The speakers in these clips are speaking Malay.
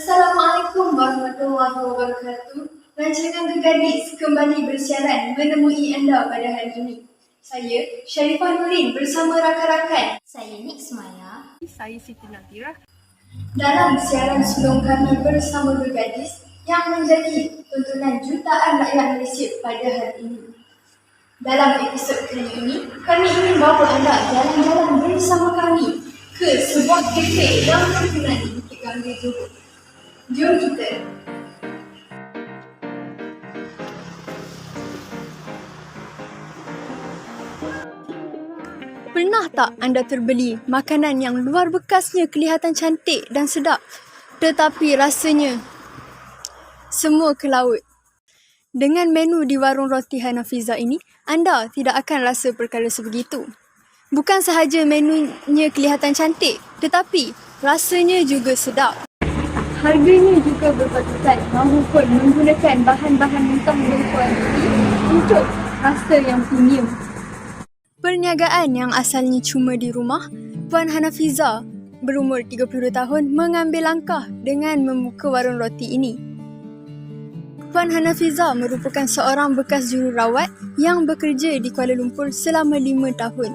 Assalamualaikum warahmatullahi wabarakatuh. Rancangan Gegadis kembali bersiaran menemui anda pada hari ini. Saya Sharifah Nurin bersama rakan-rakan. Saya Nix Maya. Saya Siti Nazirah. Dalam siaran sulung kami bersama Gegadis yang menjadi tontonan jutaan rakyat Malaysia pada hari ini. Dalam episod kali ini, kami ingin bawa anda jalan-jalan bersama kami ke sebuah kafe yang terkenal di Bukit Gambir, Johor. Jom kita. Pernah tak anda terbeli makanan yang luar bekasnya kelihatan cantik dan sedap, tetapi rasanya semua ke laut? Dengan menu di warung roti Hanafiza ini, anda tidak akan rasa perkara sebegitu. Bukan sahaja menunya kelihatan cantik, tetapi rasanya juga sedap. Harganya juga berpatutan maupun menggunakan bahan-bahan mentah berkualiti untuk rasa yang premium. Perniagaan yang asalnya cuma di rumah, Puan Hanafiza berumur 32 tahun mengambil langkah dengan membuka warung roti ini. Puan Hanafiza merupakan seorang bekas jururawat yang bekerja di Kuala Lumpur selama 5 tahun.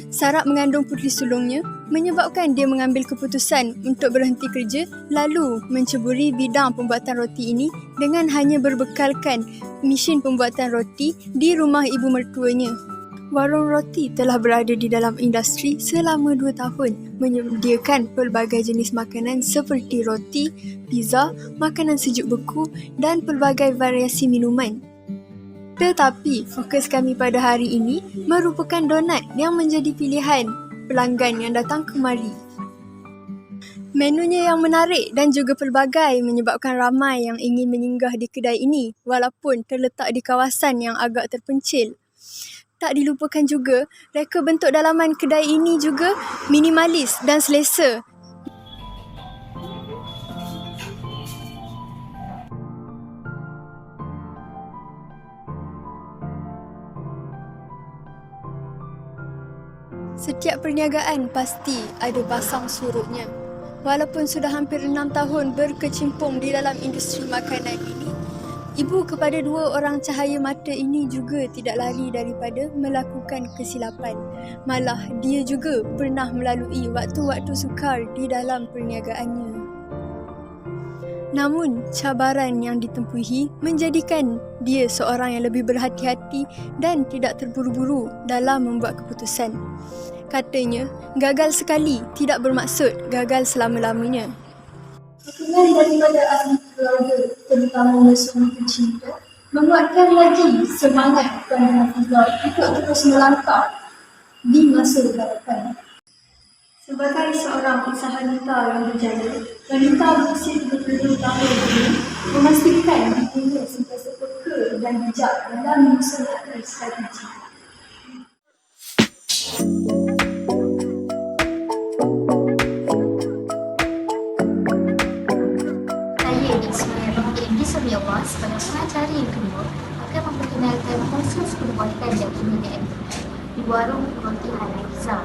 Sarap mengandung puteri sulungnya menyebabkan dia mengambil keputusan untuk berhenti kerja lalu menceburi bidang pembuatan roti ini dengan hanya berbekalkan mesin pembuatan roti di rumah ibu mertuanya. Warung roti telah berada di dalam industri selama 2 tahun, menyediakan pelbagai jenis makanan seperti roti, pizza, makanan sejuk beku dan pelbagai variasi minuman. Tetapi fokus kami pada hari ini merupakan donat yang menjadi pilihan pelanggan yang datang kemari. Menunya yang menarik dan juga pelbagai menyebabkan ramai yang ingin menyinggah di kedai ini walaupun terletak di kawasan yang agak terpencil. Tak dilupakan juga, reka bentuk dalaman kedai ini juga minimalis dan selesa. Setiap perniagaan pasti ada pasang surutnya. Walaupun sudah hampir 6 tahun berkecimpung di dalam industri makanan ini, ibu kepada 2 orang cahaya mata ini juga tidak lari daripada melakukan kesilapan. Malah dia juga pernah melalui waktu-waktu sukar di dalam perniagaannya. Namun, cabaran yang ditempuhi menjadikan dia seorang yang lebih berhati-hati dan tidak terburu-buru dalam membuat keputusan. Katanya, gagal sekali tidak bermaksud gagal selama-lamanya. Dukungan daripada ahli keluarga, terutama suami pencinta, menguatkan lagi semangat Puan Hanafiza untuk terus melangkah di masa hadapan. Sebagai seorang usahawanita yang berjaya, wanita berusia 32 tahun ini memastikan dirinya sentiasa peka dan bijak dalam menyusun strategi. Saya Nix Maya Rohkin di Sembiawa sebagai pengacara yang kedua akan memperkenalkan proses perbuatan dan perniagaan di warung roti Hanafiza.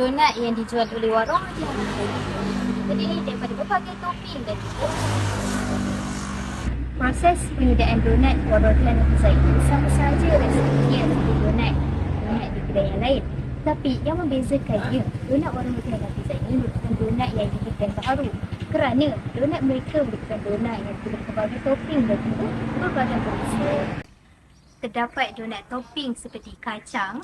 Donat yang dijual oleh warung roti Hanafiza ini terdiri daripada berbagai topping dan juga proses penyediaan donat warung roti Hanafiza ini sama sahaja seperti yang seperti donat di kedai yang lain. Tapi yang membezakannya, donat warung roti Hanafiza ini merupakan donat yang unik dan baru kerana donat mereka merupakan donat yang diberi berbagai topping dan juga berbagai rasa. Terdapat donat topping seperti kacang,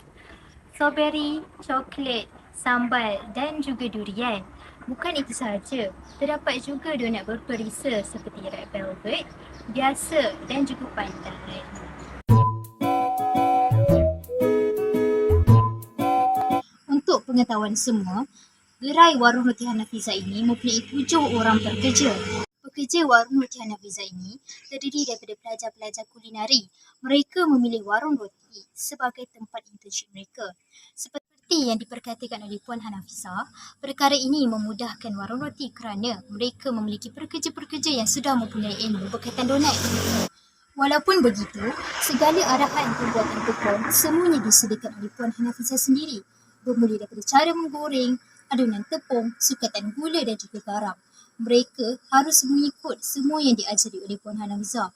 strawberry, coklat, sambal dan juga durian. Bukan itu sahaja, terdapat juga donat berperisa seperti red velvet, biasa dan juga pandan. Untuk pengetahuan semua, gerai warung roti Hanafiza ini mempunyai 7 orang pekerja. Pekerja warung roti Hanafiza ini terdiri daripada pelajar-pelajar kulinari. Mereka memilih warung roti sebagai tempat internship mereka. Seperti yang diperkatakan oleh Puan Hanafiza, perkara ini memudahkan warung roti kerana mereka memiliki pekerja-pekerja yang sudah mempunyai ilmu berkaitan donat. Walaupun begitu, segala arahan pembuatan tepung semuanya disediakan oleh Puan Hanafiza sendiri. Bermula daripada cara menggoreng, adunan tepung, sukatan gula dan juga garam. Mereka harus mengikut semua yang diajari oleh Puan Hanafiza.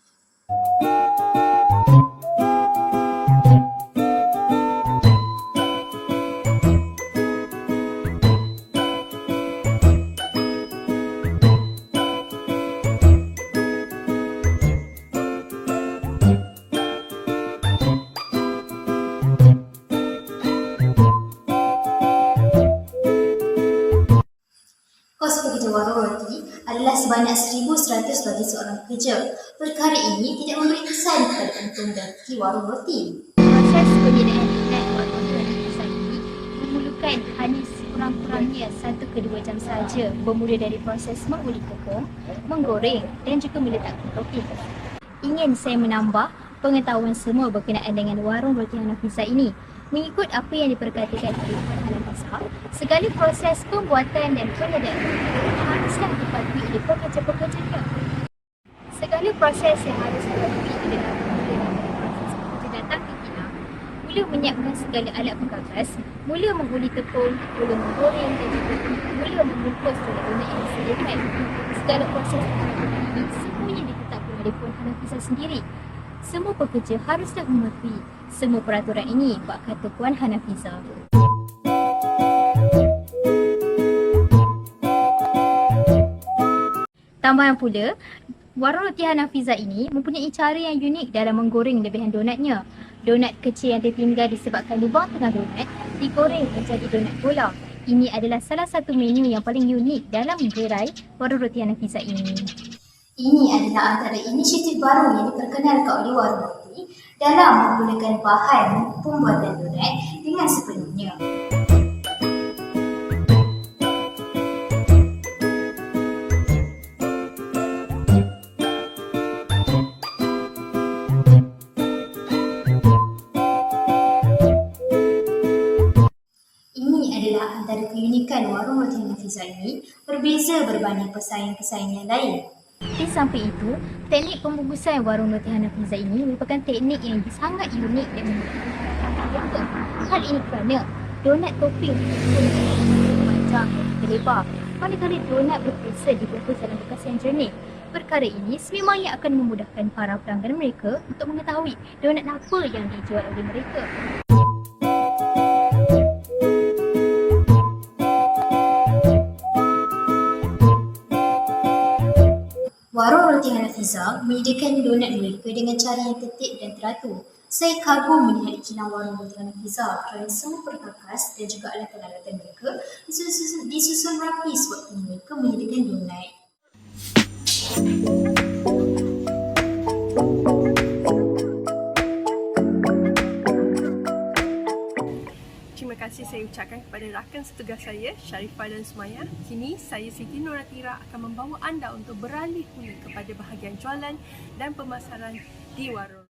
Kos pekerja warung roti adalah sebanyak 1,100 bagi seorang pekerja. Perkara ini tidak memberi kesan kepada untung bagi warung roti. Proses penyediaan donat warung roti Hanafiza ini memerlukan hanya sekurang-kurangnya 1 ke 2 jam sahaja, bermula dari proses menguli tepung, menggoreng dan juga meletakkan topping. Ingin saya menambah pengetahuan semua berkenaan dengan warung roti Hanafiza ini. Mengikut apa yang diperkatakan oleh Puan Hanafiza, segala proses pembuatan dan penyediaan haruslah dipatuhi oleh pekerja-pekerjanya. Segala proses yang harus dipatuhi adalah proses pekerja datang ke kilang, mula menyiapkan segala alat penggagas, mula menguli tepung, mula menggoreng dan juga mula membungkus donat-donat yang disediakan. Segala proses ini semuanya ditetapkan oleh Puan Hanafiza sendiri. Semua pekerja haruslah mematuhi semua peraturan ini, bak kata Puan Hanafiza. Tambahan pula, warung roti Hanafiza ini mempunyai cara yang unik dalam menggoreng lebihan donatnya. Donat kecil yang tertinggal disebabkan lubang tengah donat digoreng menjadi donat bola. Ini adalah salah satu menu yang paling unik dalam gerai warung roti Hanafiza ini. Ini adalah antara inisiatif baru yang diperkenalkan oleh warung roti dalam menggunakan bahan pembuatan donat dengan sepenuhnya. Ini adalah antara keunikan warung roti Hanafiza ini berbeza berbanding pesaing-pesaing yang lain. Di samping itu, teknik pembungkusan warung roti Hanafiza ini merupakan teknik yang sangat unik dan membutuhkan. Hal ini kerana donat topping panjang dan terlebar, manakala donat berperisa dibungkus dalam bekas yang jernih. Perkara ini sememangnya akan memudahkan para pelanggan mereka untuk mengetahui donat apa yang dijual oleh mereka. Warung roti Hanafiza menyediakan donat mereka dengan cara yang tertib dan teratur. Saya kagum melihat kilang warung roti Hanafiza kerana semua perkakas dan juga alat-alatan mereka disusun rapi sewaktu mereka menyediakan donat. Terima kasih saya ucapkan kepada rakan setugas saya, Sharifah dan Sumaya. Kini saya Siti Nuratira akan membawa anda untuk beralih hula kepada bahagian jualan dan pemasaran di warung.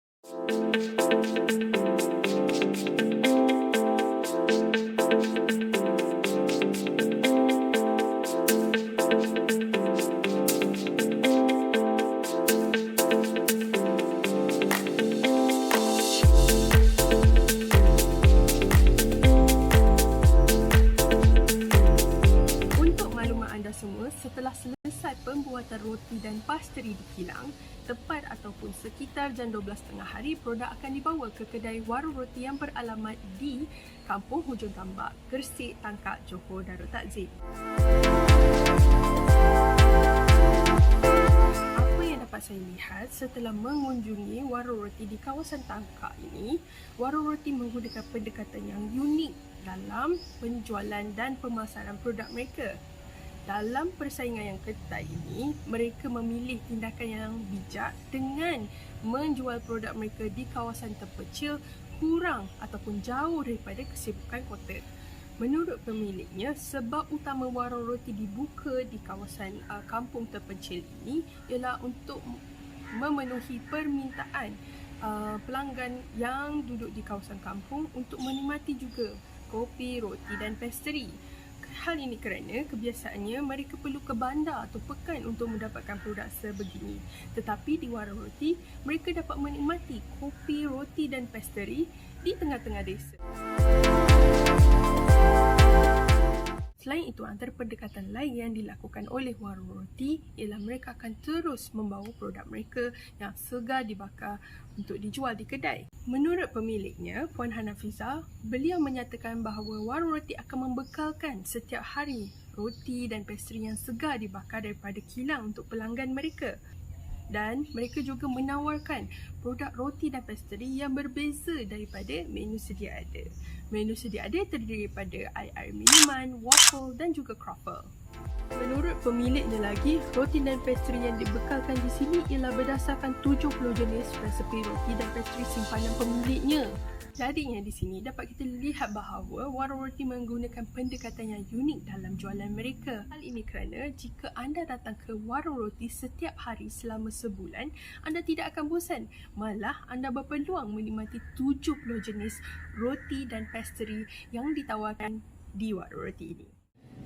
dan pasteri dikilang, tepat ataupun sekitar jam 12.30 hari, produk akan dibawa ke kedai warung roti yang beralamat di Kampung Hujung Tambak, Gersik, Tangkak, Johor Darul Takzim. Apa yang dapat saya lihat setelah mengunjungi warung roti di kawasan Tangkak ini, warung roti menggunakan pendekatan yang unik dalam penjualan dan pemasaran produk mereka. Dalam persaingan yang ketat ini, mereka memilih tindakan yang bijak dengan menjual produk mereka di kawasan terpencil kurang ataupun jauh daripada kesibukan kota. Menurut pemiliknya, sebab utama warung roti dibuka di kawasan kampung terpencil ini ialah untuk memenuhi permintaan pelanggan yang duduk di kawasan kampung untuk menikmati juga kopi, roti dan pasteri. Hal ini kerana kebiasaannya mereka perlu ke bandar atau pekan untuk mendapatkan produk sebegini. Tetapi di warung roti, mereka dapat menikmati kopi, roti dan pasteri di tengah-tengah desa. Selain itu, antara pendekatan lain yang dilakukan oleh warung roti ialah mereka akan terus membawa produk mereka yang segar dibakar untuk dijual di kedai. Menurut pemiliknya, Puan Hanafiza, beliau menyatakan bahawa warung roti akan membekalkan setiap hari roti dan pasteri yang segar dibakar daripada kilang untuk pelanggan mereka. Dan mereka juga menawarkan produk roti dan pasteri yang berbeza daripada menu sedia ada. Menu sedia ada terdiri daripada air minuman, waffle dan juga croffle. Menurut pemiliknya lagi, roti dan pasteri yang dibekalkan di sini ialah berdasarkan 70 jenis resepi roti dan pasteri simpanan pemiliknya. Jadinya di sini dapat kita lihat bahawa warung roti menggunakan pendekatan yang unik dalam jualan mereka. Hal ini kerana jika anda datang ke warung roti setiap hari selama sebulan, anda tidak akan bosan. Malah anda berpeluang menikmati 70 jenis roti dan pasteri yang ditawarkan di warung roti ini.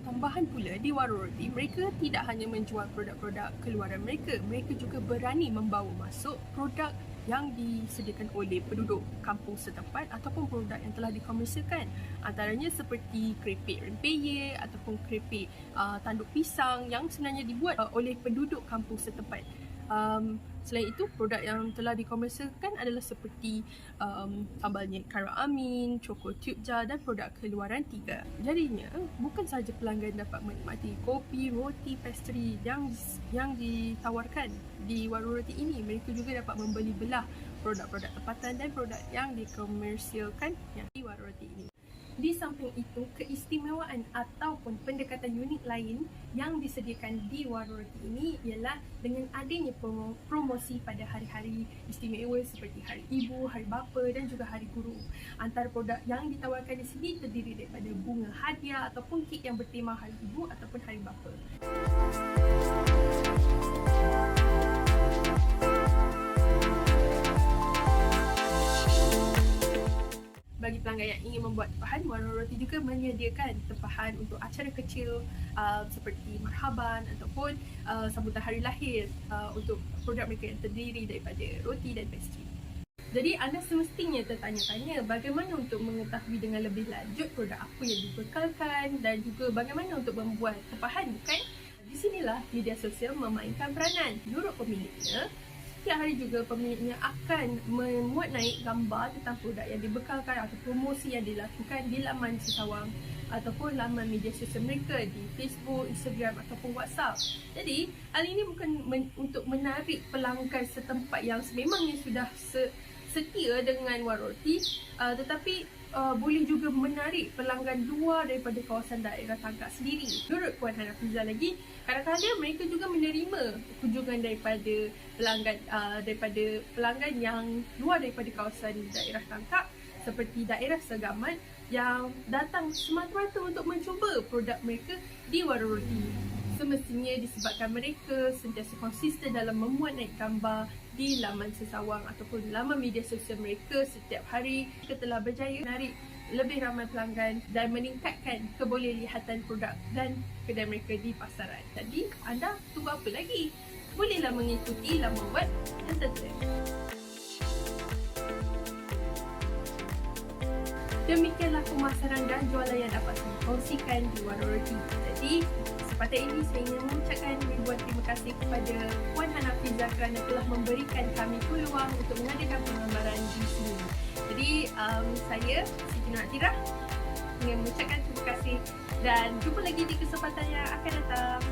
Tambahan pula, di warung roti, mereka tidak hanya menjual produk-produk keluaran mereka, mereka juga berani membawa masuk produk yang disediakan oleh penduduk kampung setempat ataupun produk yang telah dikomersialkan. Antaranya seperti keripik rempeyek ataupun keripik tanduk pisang yang sebenarnya dibuat oleh penduduk kampung setempat. Selain itu, produk yang telah dikomersialkan adalah seperti sambalnya Kara Amin, Choco Tube Jar dan produk keluaran Tiga. Jadinya, bukan sahaja pelanggan dapat menikmati kopi, roti, pasteri yang ditawarkan di warung roti ini, mereka juga dapat membeli belah produk-produk tempatan dan produk yang dikomersialkan di warung roti ini. Di samping itu, keistimewaan ataupun pendekatan unik lain yang disediakan di warung roti ini ialah dengan adanya promosi pada hari-hari istimewa seperti Hari Ibu, Hari Bapa dan juga Hari Guru. Antara produk yang ditawarkan di sini terdiri daripada bunga hadiah ataupun kek yang bertema Hari Ibu ataupun Hari Bapa. Bagi pelanggan yang ingin membuat tempahan, warung roti juga menyediakan tempahan untuk acara kecil seperti marhaban ataupun sambutan hari lahir untuk produk mereka yang terdiri daripada roti dan pasteri. Jadi anda semestinya tertanya-tanya bagaimana untuk mengetahui dengan lebih lanjut produk apa yang dibekalkan dan juga bagaimana untuk membuat tempahan, bukan? Di sinilah media sosial memainkan peranan. Menurut pemiliknya, setiap hari juga pemiliknya akan memuat naik gambar tentang produk yang dibekalkan atau promosi yang dilakukan di laman sesawang ataupun laman media sosial mereka di Facebook, Instagram ataupun WhatsApp. Jadi, hal ini bukan untuk menarik pelanggan setempat yang sememangnya sudah setia dengan warung roti, tetapi boleh juga menarik pelanggan luar daripada kawasan daerah Tangkak sendiri. Menurut Puan Hanafiza lagi, kadang-kadang mereka juga menerima kunjungan daripada pelanggan yang luar daripada kawasan daerah Tangkak seperti daerah Segamat yang datang semata-mata untuk mencuba produk mereka di warung roti. Semestinya disebabkan mereka sentiasa konsisten dalam memuat naik gambar di laman sesawang ataupun laman media sosial mereka setiap hari. Mereka telah berjaya menarik lebih ramai pelanggan dan meningkatkan kebolehlihatan produk dan kedai mereka di pasaran. Jadi, anda tunggu apa lagi? Bolehlah mengikuti laman web dan terus. Demikianlah pemasaran dan jualan yang dapat saya kongsikan di Warung Roti. Jadi, sepatutnya ini saya ingin mengucapkan ribuan terima kasih kepada Puan Hanafiza kerana telah memberikan kami peluang untuk mengadakan penggambaran di sini. Jadi, saya Siti Nurhazira ingin mengucapkan terima kasih dan jumpa lagi di kesempatan yang akan datang.